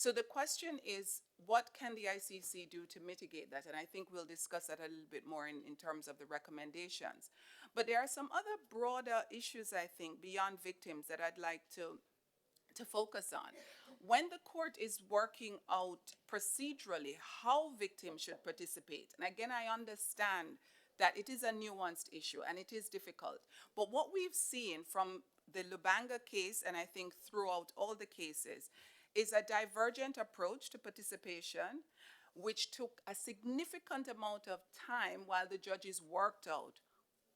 So the question is, what can the ICC do to mitigate that? And I think we'll discuss that a little bit more in terms of the recommendations. But there are some other broader issues, I think, beyond victims that I'd like to focus on. When the court is working out procedurally how victims should participate, and again, I understand that it is a nuanced issue and it is difficult, but what we've seen from the Lubanga case, and I think throughout all the cases, is a divergent approach to participation, which took a significant amount of time while the judges worked out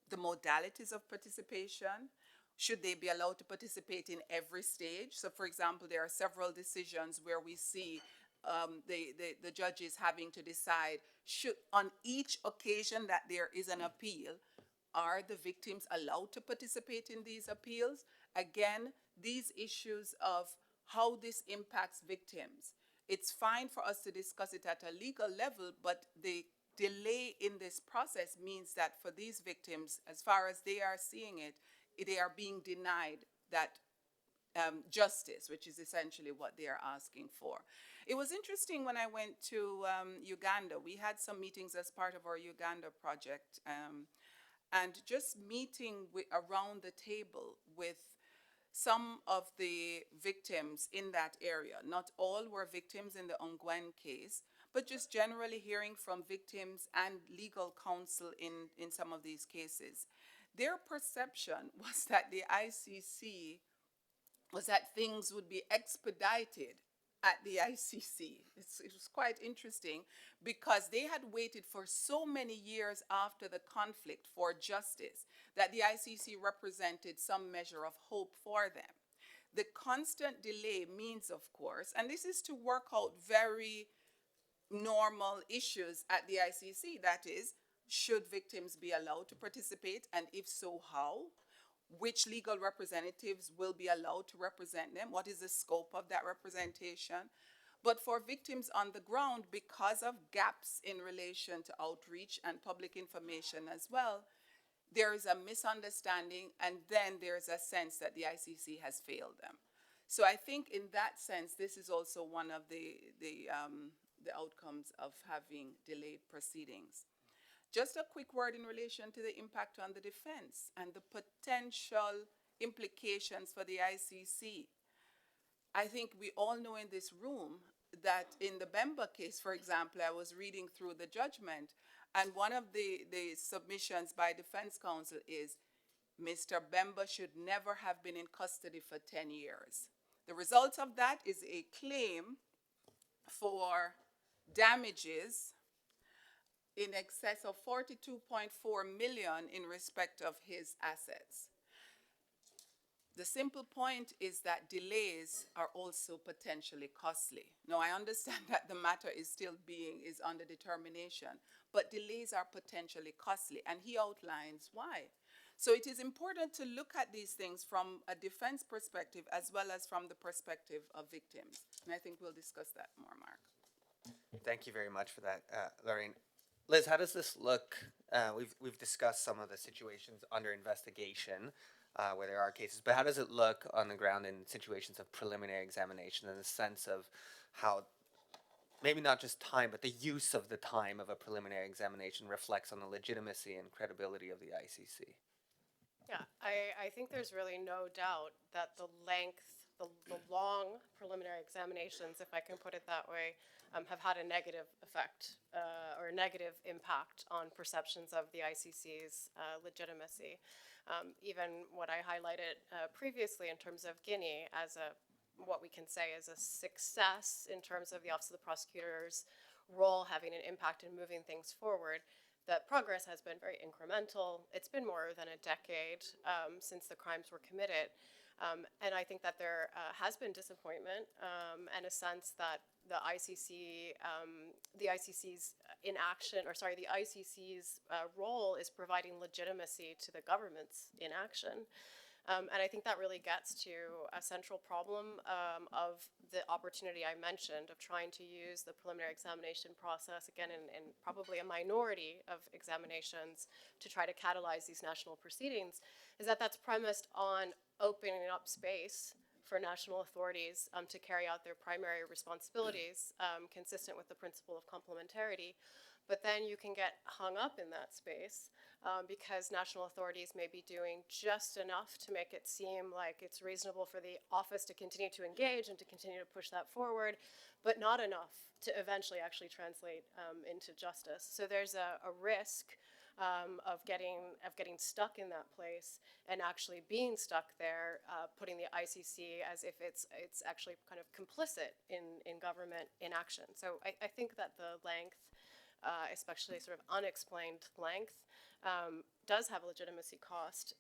the modalities of participation. Should they be allowed to participate in every stage? So, for example, there are several decisions where we see the judges having to decide, should, on each occasion that there is an appeal, are the victims allowed to participate in these appeals? Again, these issues of how this impacts victims. It's fine for us to discuss it at a legal level, but the delay in this process means that for these victims, as far as they are seeing it, they are being denied that justice, which is essentially what they are asking for. It was interesting when I went to Uganda. We had some meetings as part of our Uganda project, and just meeting around the table with some of the victims in that area. Not all were victims in the Ongwen case, but just generally hearing from victims and legal counsel in some of these cases. Their perception was that the ICC was that things would be expedited at the ICC. It was quite interesting because they had waited for so many years after the conflict for justice that the ICC represented some measure of hope for them. The constant delay means, of course, and this is to work out very normal issues at the ICC, that is, should victims be allowed to participate, and if so, how? Which legal representatives will be allowed to represent them? What is the scope of that representation? But for victims on the ground, because of gaps in relation to outreach and public information as well, there is a misunderstanding, and then there's a sense that the ICC has failed them. So I think in that sense, this is also one of the outcomes of having delayed proceedings. Just a quick word in relation to the impact on the defense and the potential implications for the ICC. I think we all know in this room that in the Bemba case, for example, I was reading through the judgment, and one of the submissions by defense counsel is Mr. Bemba should never have been in custody for 10 years. The result of that is a claim for damages in excess of 42.4 million in respect of his assets. The simple point is that delays are also potentially costly. Now, I understand that the matter is under determination, but delays are potentially costly, and he outlines why. So it is important to look at these things from a defense perspective as well as from the perspective of victims. And I think we'll discuss that more, Mark. Thank you very much for that, Lorraine. Liz, how does this look? We've discussed some of the situations under investigation where there are cases, but how does it look on the ground in situations of preliminary examination, in the sense of how maybe not just time, but the use of the time of a preliminary examination reflects on the legitimacy and credibility of the ICC? Yeah, I think there's really no doubt that the long preliminary examinations, if I can put it that way, have had a negative effect or a negative impact on perceptions of the ICC's legitimacy. Even what I highlighted previously in terms of Guinea as what we can say is a success in terms of the Office of the Prosecutor's role having an impact in moving things forward, that progress has been very incremental. It's been more than a decade since the crimes were committed. And I think that there has been disappointment and a sense that the ICC's role is providing legitimacy to the government's inaction. And I think that really gets to a central problem of the opportunity I mentioned of trying to use the preliminary examination process, again, in probably a minority of examinations, to try to catalyze these national proceedings, is that that's premised on opening up space for national authorities to carry out their primary responsibilities consistent with the principle of complementarity. But then you can get hung up in that space because national authorities may be doing just enough to make it seem like it's reasonable for the office to continue to engage and to continue to push that forward, but not enough to eventually actually translate into justice. So there's a risk of getting stuck in that place and actually being stuck there, putting the ICC as if it's actually kind of complicit in government inaction. So I think that the length, especially sort of unexplained length, does have a legitimacy cost.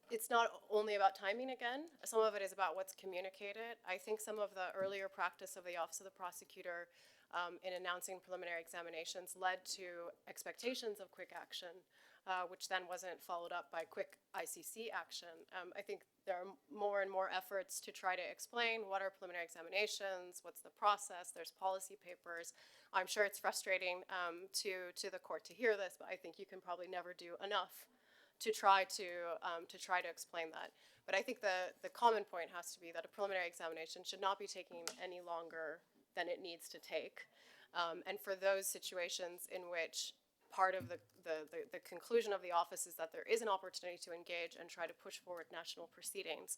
It's not only about timing again. Some of it is about what's communicated. I think some of the earlier practice of the Office of the Prosecutor in announcing preliminary examinations led to expectations of quick action, which then wasn't followed up by quick ICC action. I think there are more and more efforts to try to explain what are preliminary examinations, what's the process, there's policy papers. I'm sure it's frustrating to the court to hear this, but I think you can probably never do enough to try to explain that. But I think the common point has to be that a preliminary examination should not be taking any longer than it needs to take. And for those situations in which part of the conclusion of the office is that there is an opportunity to engage and try to push forward national proceedings,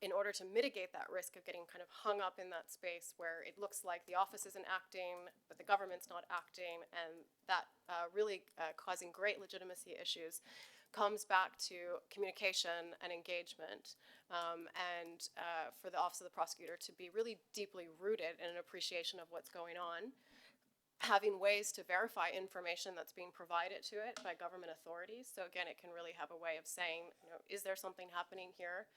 in order to mitigate that risk of getting kind of hung up in that space where it looks like the office isn't acting, but the government's not acting, and that really causing great legitimacy issues, comes back to communication and engagement, and for the Office of the Prosecutor to be really deeply rooted in an appreciation of what's going on, having ways to verify information that's being provided to it by government authorities. So again, it can really have a way of saying, is there something happening here?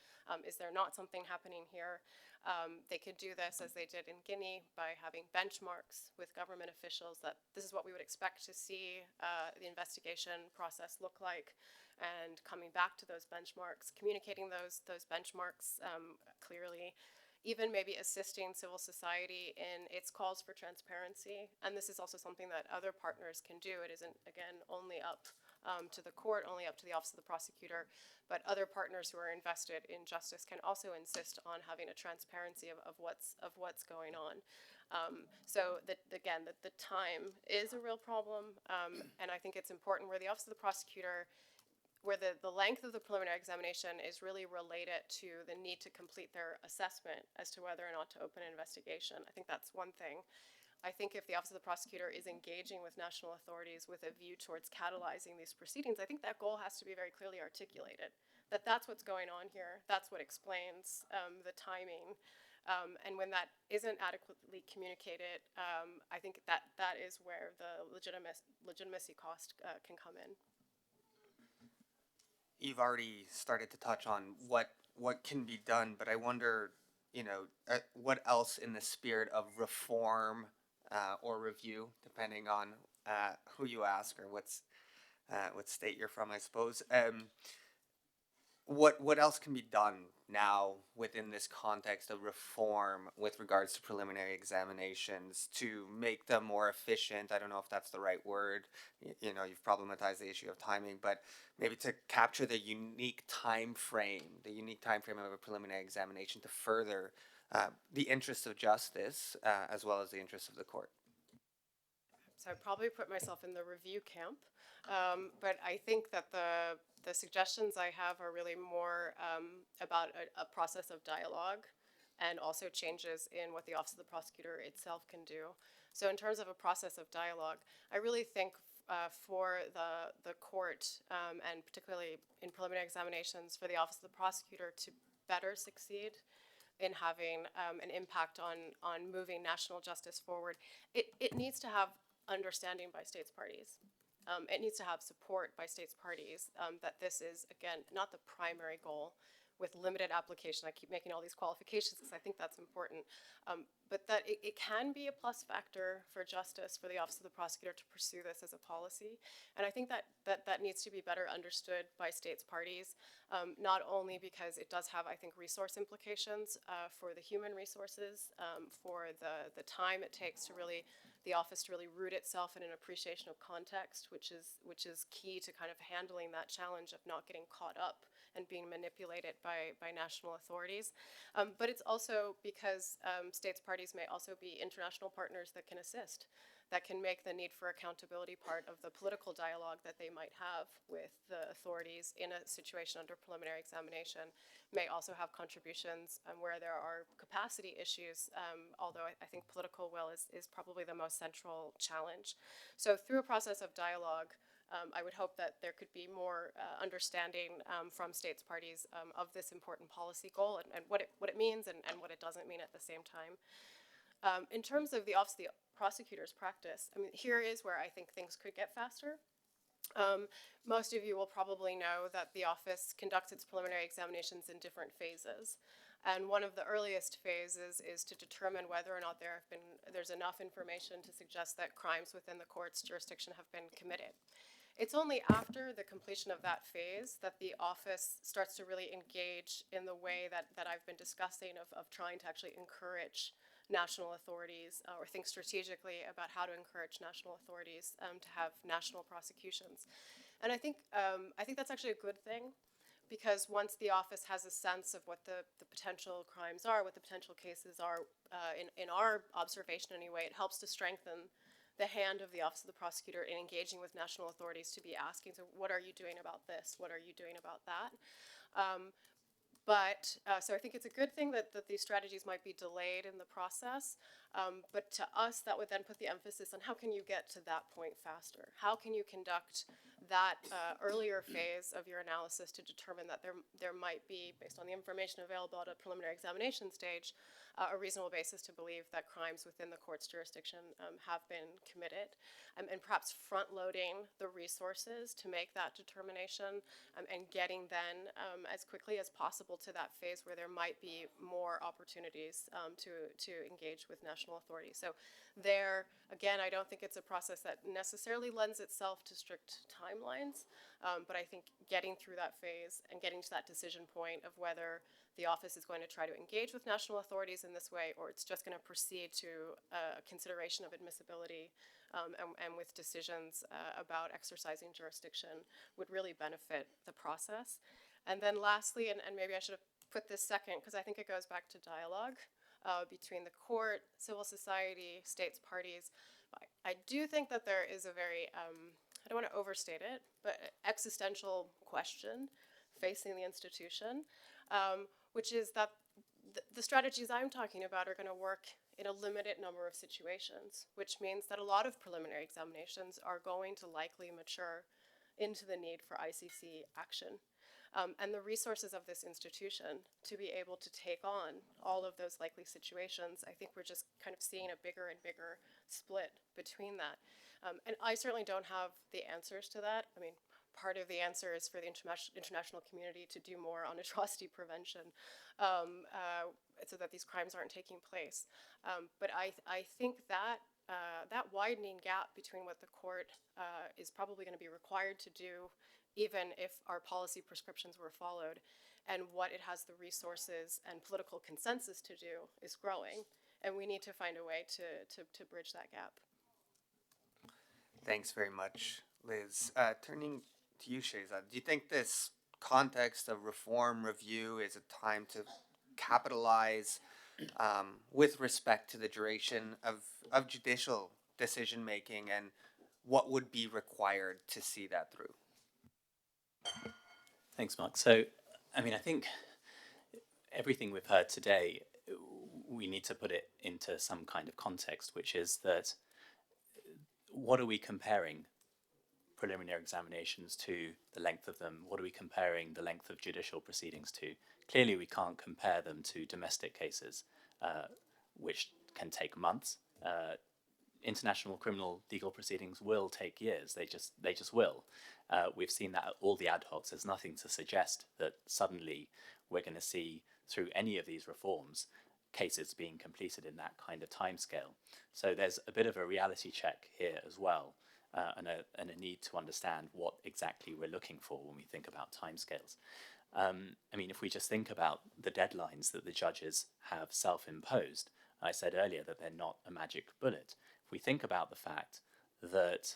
Is there not something happening here? They could do this as they did in Guinea by having benchmarks with government officials that this is what we would expect to see the investigation process look like, and coming back to those benchmarks, communicating those benchmarks clearly, even maybe assisting civil society in its calls for transparency. And this is also something that other partners can do. It isn't, again, only up to the court, only up to the Office of the Prosecutor, but other partners who are invested in justice can also insist on having a transparency of what's going on. So again, the time is a real problem, and I think it's important where the Office of the Prosecutor, where the length of the preliminary examination is really related to the need to complete their assessment as to whether or not to open an investigation. I think that's one thing. I think if the Office of the Prosecutor is engaging with national authorities with a view towards catalyzing these proceedings, I think that goal has to be very clearly articulated, that that's what's going on here, that's what explains the timing. And when that isn't adequately communicated, I think that is where the legitimacy cost can come in. You've already started to touch on what can be done, but I wonder, what else in the spirit of reform or review, depending on who you ask or what state you're from, I suppose. What else can be done now within this context of reform with regards to preliminary examinations to make them more efficient? I don't know if that's the right word. You've problematized the issue of timing, but maybe to capture the unique time frame of a preliminary examination to further the interests of justice as well as the interests of the court. So I probably put myself in the review camp, but I think that the suggestions I have are really more about a process of dialogue and also changes in what the Office of the Prosecutor itself can do. So in terms of a process of dialogue, I really think for the court, and particularly in preliminary examinations, for the Office of the Prosecutor to better succeed in having an impact on moving national justice forward, it needs to have understanding by states parties. It needs to have support by states parties that this is, again, not the primary goal with limited application. I keep making all these qualifications because I think that's important, but that it can be a plus factor for justice for the Office of the Prosecutor to pursue this as a policy. And I think that needs to be better understood by states parties, not only because it does have, I think, resource implications for the human resources, for the time it takes to really the office to really root itself in an appreciation of context, which is key to kind of handling that challenge of not getting caught up and being manipulated by national authorities. But it's also because states parties may also be international partners that can assist, that can make the need for accountability part of the political dialogue that they might have with the authorities in a situation under preliminary examination, may also have contributions where there are capacity issues, although I think political will is probably the most central challenge. So through a process of dialogue, I would hope that there could be more understanding from states parties of this important policy goal and what it means and what it doesn't mean at the same time. In terms of the Office of the Prosecutor's practice, I mean, here is where I think things could get faster. Most of you will probably know that the office conducts its preliminary examinations in different phases. And one of the earliest phases is to determine whether or not there's enough information to suggest that crimes within the court's jurisdiction have been committed. It's only after the completion of that phase that the office starts to really engage in the way that I've been discussing of trying to actually encourage national authorities or think strategically about how to encourage national authorities to have national prosecutions. And I think that's actually a good thing, because once the office has a sense of what the potential crimes are, what the potential cases are, in our observation anyway, it helps to strengthen the hand of the Office of the Prosecutor in engaging with national authorities to be asking, so what are you doing about this? What are you doing about that? So I think it's a good thing that these strategies might be delayed in the process, but to us that would then put the emphasis on how can you get to that point faster? How can you conduct that earlier phase of your analysis to determine that there might be, based on the information available at a preliminary examination stage, a reasonable basis to believe that crimes within the court's jurisdiction have been committed, and perhaps front-loading the resources to make that determination and getting then as quickly as possible to that phase where there might be more opportunities to engage with national authorities. So there, again, I don't think it's a process that necessarily lends itself to strict timelines, but I think getting through that phase and getting to that decision point of whether the office is going to try to engage with national authorities in this way, or it's just going to proceed to consideration of admissibility and with decisions about exercising jurisdiction would really benefit the process. And then lastly, and maybe I should have put this second, because I think it goes back to dialogue between the court, civil society, states parties. I do think that there is a very, I don't want to overstate it, but existential question facing the institution, which is that the strategies I'm talking about are going to work in a limited number of situations, which means that a lot of preliminary examinations are going to likely mature into the need for ICC action. And the resources of this institution to be able to take on all of those likely situations, I think we're just kind of seeing a bigger and bigger split between that. And I certainly don't have the answers to that. I mean, part of the answer is for the international community to do more on atrocity prevention so that these crimes aren't taking place. But I think that that widening gap between what the court is probably going to be required to do, even if our policy prescriptions were followed, and what it has the resources and political consensus to do is growing. And we need to find a way to bridge that gap. Thanks very much, Liz. Turning to you, Shehzad, do you think this context of reform review is a time to capitalize with respect to the duration of judicial decision making, and what would be required to see that through? Thanks, Mark. So, I mean, I think everything we've heard today, we need to put it into some kind of context, which is that what are we comparing preliminary examinations to, the length of them? What are we comparing the length of judicial proceedings to? Clearly, we can't compare them to domestic cases, which can take months. International criminal legal proceedings will take years. They just will. We've seen that at all the ad hocs. There's nothing to suggest that suddenly we're going to see through any of these reforms cases being completed in that kind of timescale. So there's a bit of a reality check here as well, and a need to understand what exactly we're looking for when we think about timescales. I mean, if we just think about the deadlines that the judges have self-imposed, I said earlier that they're not a magic bullet. if we think about the fact that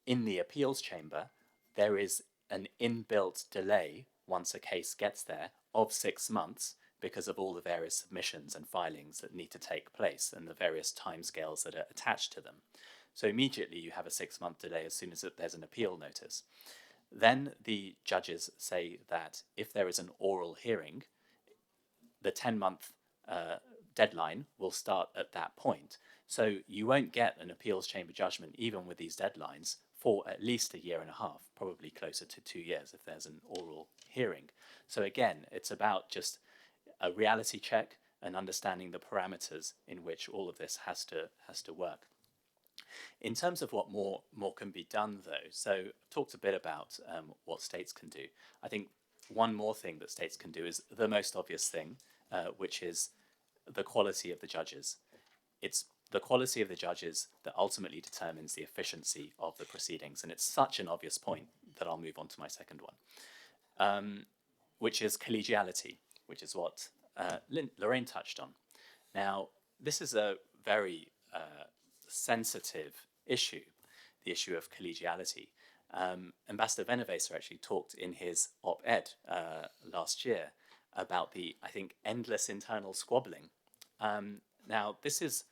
in the appeals chamber, there is an inbuilt delay once a case gets there of 6 months because of all the various submissions and filings that need to take place and the various timescales that are attached to them. So immediately you have a 6-month delay as soon as there's an appeal notice. Then the judges say that if there is an oral hearing, the 10-month deadline will start at that point. So you won't get an appeals chamber judgment, even with these deadlines, for at least a year and a half, probably closer to 2 years if there's an oral hearing. So again, it's about just a reality check and understanding the parameters in which all of this has to work. In terms of what more can be done, though, so I talked a bit about what states can do. I think one more thing that states can do is the most obvious thing, which is the quality of the judges. It's the quality of the judges that ultimately determines the efficiency of the proceedings. And it's such an obvious point that I'll move on to my second one, which is collegiality, which is what Lorraine touched on. Now, this is a very sensitive issue, the issue of collegiality. Ambassador Wenaweser actually talked in his op-ed last year about the, I think, endless internal squabbling. Now, this is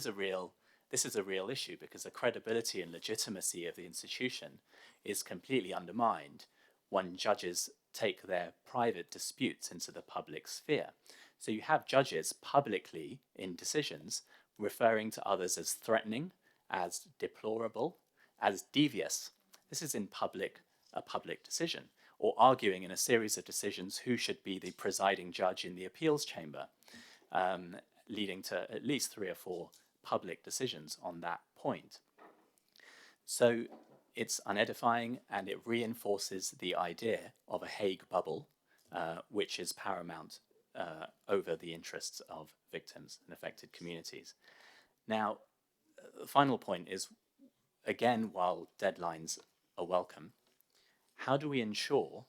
a real issue because the credibility and legitimacy of the institution is completely undermined when judges take their private disputes into the public sphere. So you have judges publicly in decisions referring to others as threatening, as deplorable, as devious. This is in a public decision, or arguing in a series of decisions who should be the presiding judge in the appeals chamber, leading to at least 3 or 4 public decisions on that point. So it's unedifying, and it reinforces the idea of a Hague bubble, which is paramount over the interests of victims and affected communities. Now, the final point is, again, while deadlines are welcome, how do we ensure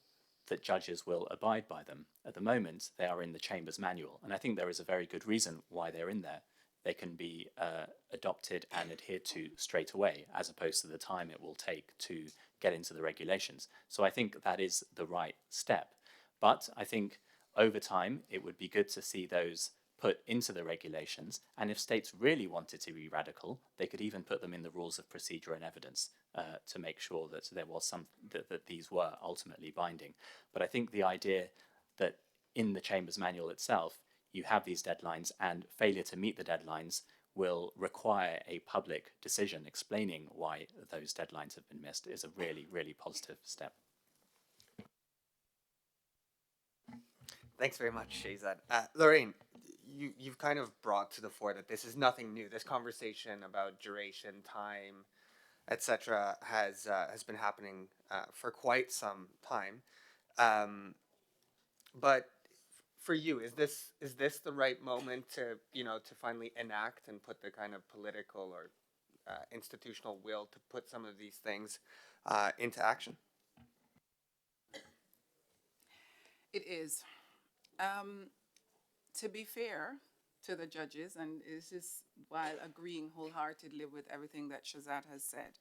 that judges will abide by them? At the moment, they are in the Chamber's manual, and I think there is a very good reason why they're in there. They can be adopted and adhered to straight away, as opposed to the time it will take to get into the regulations. So I think that is the right step. But I think over time, it would be good to see those put into the regulations, and if states really wanted to be radical, they could even put them in the rules of procedure and evidence to make sure that there was that these were ultimately binding. But I think the idea that in the Chamber's manual itself, you have these deadlines, and failure to meet the deadlines will require a public decision explaining why those deadlines have been missed, is a really, really positive step. Thanks very much, Shehzad. Lorraine, you've kind of brought to the fore that this is nothing new. This conversation about duration, time, etc., has been happening for quite some time. But for you, is this the right moment to finally enact and put the kind of political or institutional will to put some of these things into action? It is. To be fair to the judges, and this is while agreeing wholeheartedly with everything that Shehzad has said,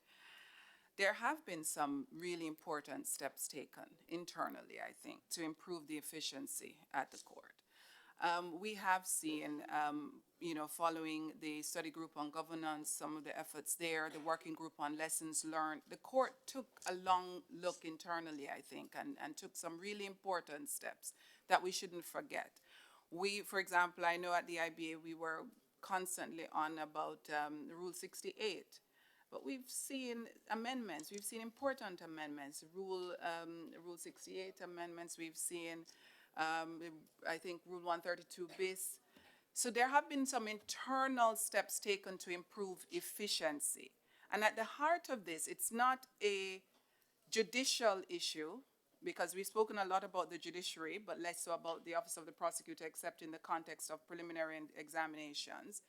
there have been some really important steps taken internally, I think, to improve the efficiency at the court. We have seen, following the study group on governance, some of the efforts there, the working group on lessons learned, the court took a long look internally, I think, and took some really important steps that we shouldn't forget. We, for example, I know at the IBA we were constantly on about Rule 68, but we've seen amendments. We've seen important amendments, Rule 68 amendments. We've seen, I think, Rule 132 bis. So there have been some internal steps taken to improve efficiency. And at the heart of this, it's not a judicial issue, because we've spoken a lot about the judiciary, but less so about the Office of the Prosecutor, except in the context of preliminary examinations.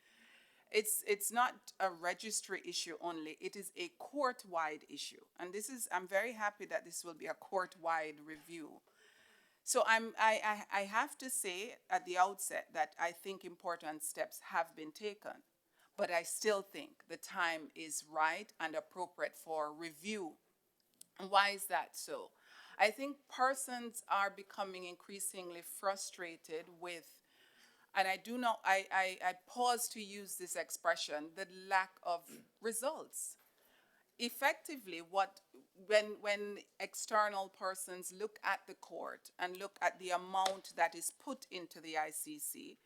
It's not a registry issue only, it is a court-wide issue. And this is, I'm very happy that this will be a court-wide review. So I have to say at the outset that I think important steps have been taken. but I still think the time is right and appropriate for review. And why is that so? I think persons are becoming increasingly frustrated with, and I do not, I pause to use this expression, the lack of results. Effectively, when external persons look at the court and look at the amount that is put into the ICC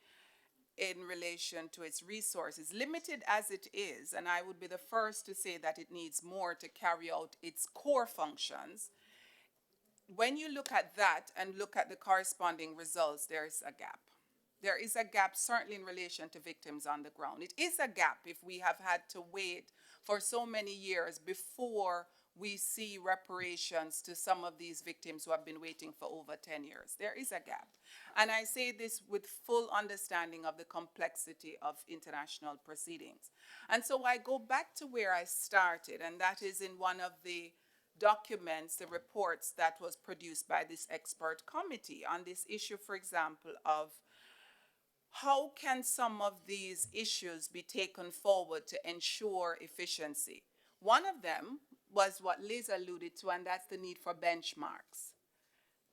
in relation to its resources, limited as it is, and I would be the first to say that it needs more to carry out its core functions, when you look at that and look at the corresponding results, there is a gap. There is a gap certainly in relation to victims on the ground. It is a gap if we have had to wait for so many years before we see reparations to some of these victims who have been waiting for over 10 years. There is a gap. And I say this with full understanding of the complexity of international proceedings. And so I go back to where I started, and that is in one of the documents, the reports that was produced by this expert committee on this issue, for example, of how can some of these issues be taken forward to ensure efficiency. One of them was what Liz alluded to, and that's the need for benchmarks.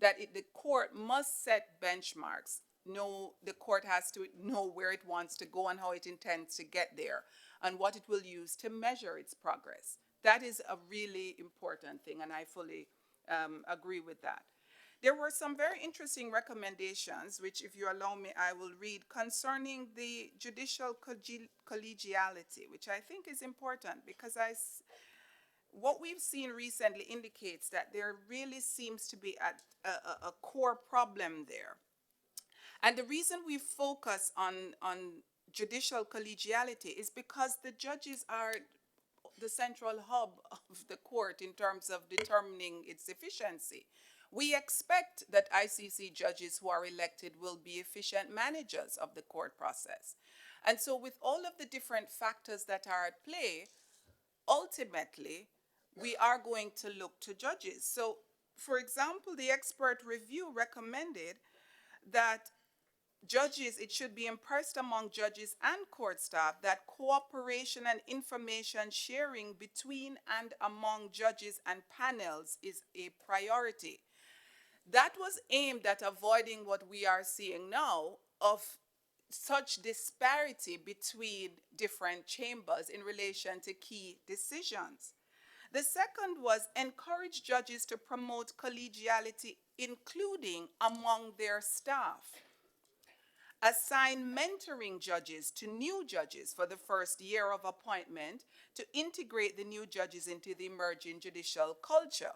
That the court must set benchmarks. The court has to know where it wants to go and how it intends to get there, and what it will use to measure its progress. That is a really important thing, and I fully agree with that. There were some very interesting recommendations, which, if you allow me, I will read, concerning the judicial collegiality, which I think is important because what we've seen recently indicates that there really seems to be a core problem there. And the reason we focus on judicial collegiality is because the judges are the central hub of the court in terms of determining its efficiency. We expect that ICC judges who are elected will be efficient managers of the court process. And so with all of the different factors that are at play, ultimately, we are going to look to judges. So, for example, the expert review recommended that judges, it should be impressed among judges and court staff that cooperation and information sharing between and among judges and panels is a priority. That was aimed at avoiding what we are seeing now of such disparity between different chambers in relation to key decisions. The second was encourage judges to promote collegiality, including among their staff. Assign mentoring judges to new judges for the first year of appointment to integrate the new judges into the emerging judicial culture.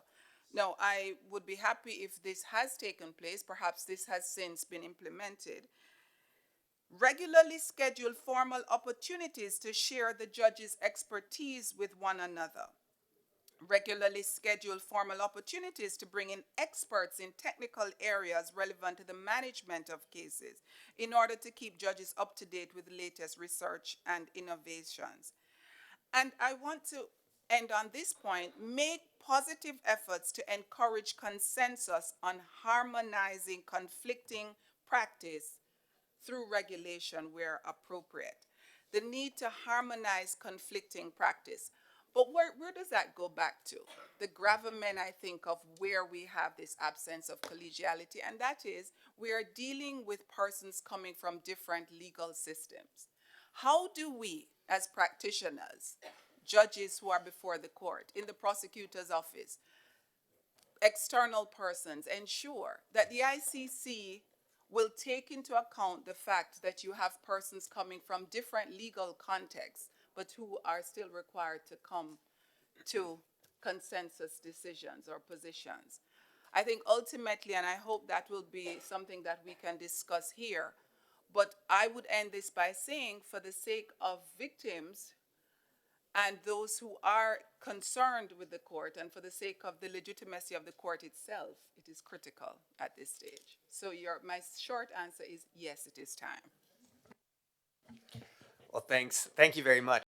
Now, I would be happy if this has taken place. Perhaps this has since been implemented. Regularly schedule formal opportunities to share the judges' expertise with one another. Regularly schedule formal opportunities to bring in experts in technical areas relevant to the management of cases in order to keep judges up to date with the latest research and innovations. And I want to end on this point, make positive efforts to encourage consensus on harmonizing conflicting practice through regulation where appropriate. The need to harmonize conflicting practice. But where does that go back to? The gravamen, I think, of where we have this absence of collegiality, and that is we are dealing with persons coming from different legal systems. How do we, as practitioners, judges who are before the court, in the prosecutor's office, external persons, ensure that the ICC will take into account the fact that you have persons coming from different legal contexts, but who are still required to come to consensus decisions or positions? I think ultimately, and I hope that will be something that we can discuss here, but I would end this by saying, for the sake of victims and those who are concerned with the court, and for the sake of the legitimacy of the court itself, it is critical at this stage. So my short answer is yes, it is time. Well, thanks. Thank you very much.